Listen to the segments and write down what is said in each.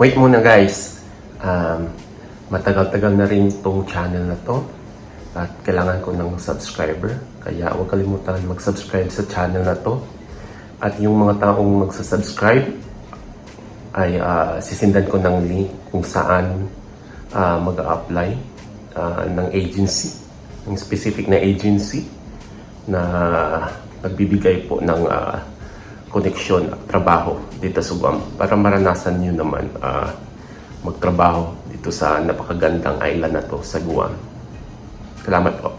Wait muna guys. Matagal-tagal na rin itong channel na to at kailangan ko ng subscriber. Kaya huwag kalimutan mag-subscribe sa channel na to. At yung mga taong magsasubscribe ay sisindan ko ng link kung saan mag-a-apply ng agency, ng specific na agency na nagbibigay po ng koneksyon at trabaho dito sa Guam para maranasan nyo naman magtrabaho dito sa napakagandang island na to sa Guam. Salamat po.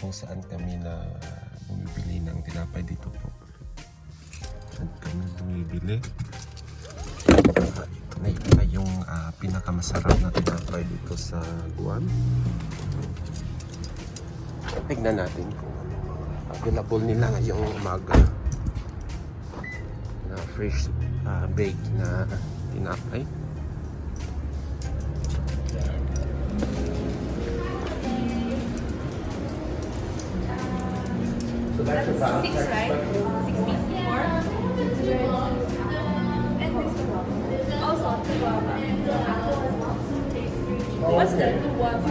Kung saan kami na bumibili ng tinapay dito po. Saan kami bumibili? Ito na yung pinakamasarap na tinapay dito sa Guam. Tignan natin kung available nila ngayong umaga na fresh baked na tinapay. So that's about 6, right? 6 pieces more. And this one. Also, the guava. What's the guava?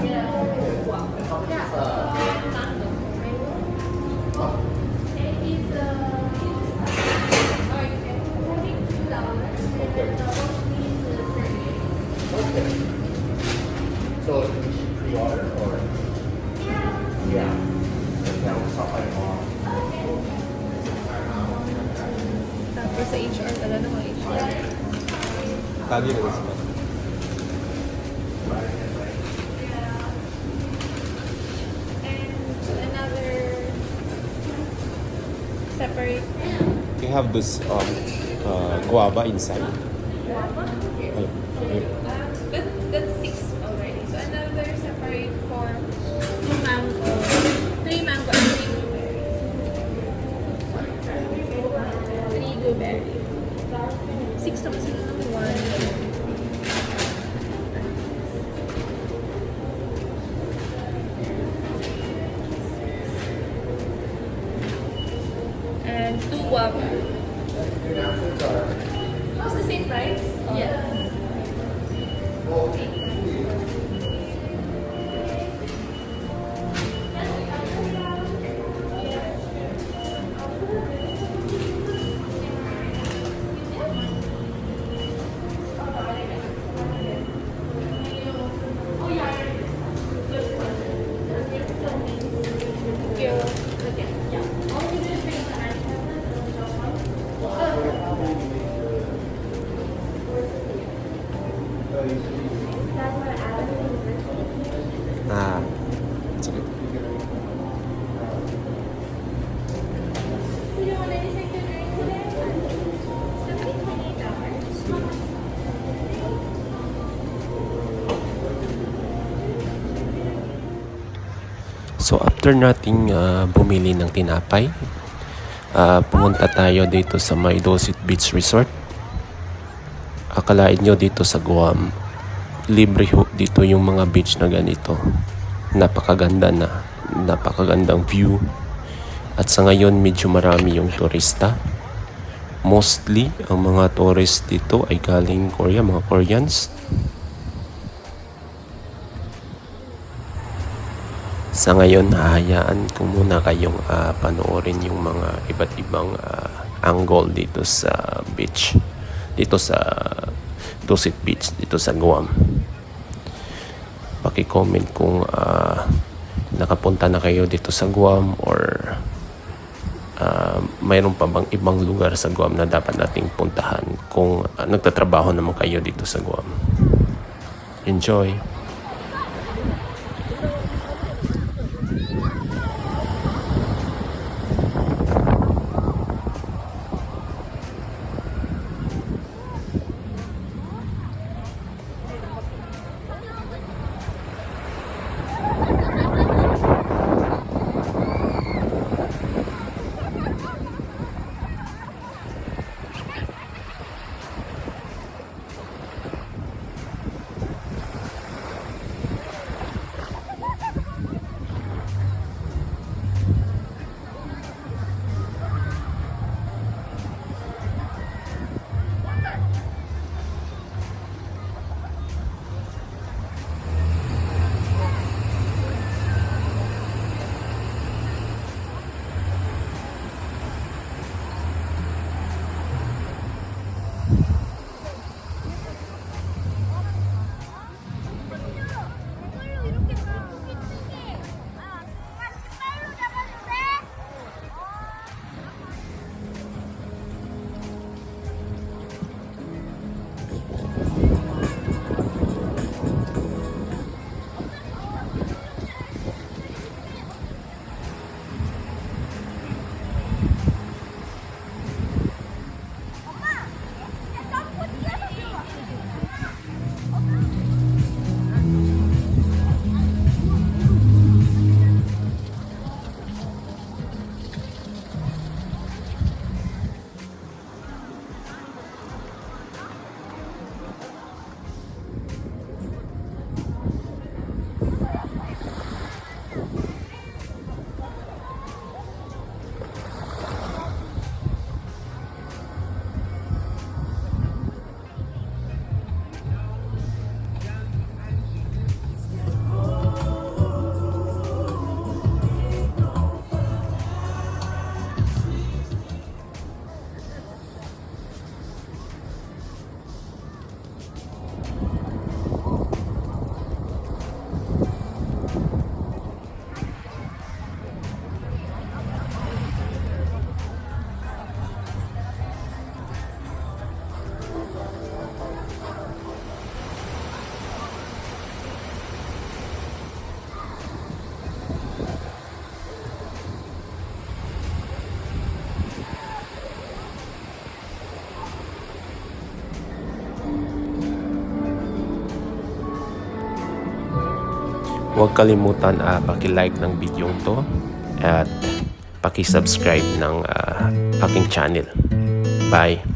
Okay. So pre-order or? Yeah. That was something wrong. Tapos sa HR, tala na mga HR. Tagi na sila. And another separate You have this guava inside. guava. Here. That's 6 already. So another separate for 2 mango, 3 mango and 3 blueberries. 3 blueberry. 6 naman sila ng 1. And 2 guava. It's the same price? Yes. Sige. So after nating bumili ng tinapay, pumunta tayo dito sa May Dosit Beach Resort. Akalain nyo dito sa Guam, libre ho dito yung mga beach na ganito. Napakaganda na, napakagandang view. At sa ngayon medyo marami yung turista. Mostly ang mga tourist dito ay galing Korea, mga Koreans. Sa ngayon, hahayaan ko muna kayong panoorin yung mga iba't ibang angle dito sa beach. Dito sa Dosit Beach, dito sa Guam. Paki-comment kung nakapunta na kayo dito sa Guam or mayroon pa bang ibang lugar sa Guam na dapat nating puntahan kung nagtatrabaho naman kayo dito sa Guam. Enjoy! Huwag kalimutan paki-like ng video to at paki-subscribe ng aking channel. Bye!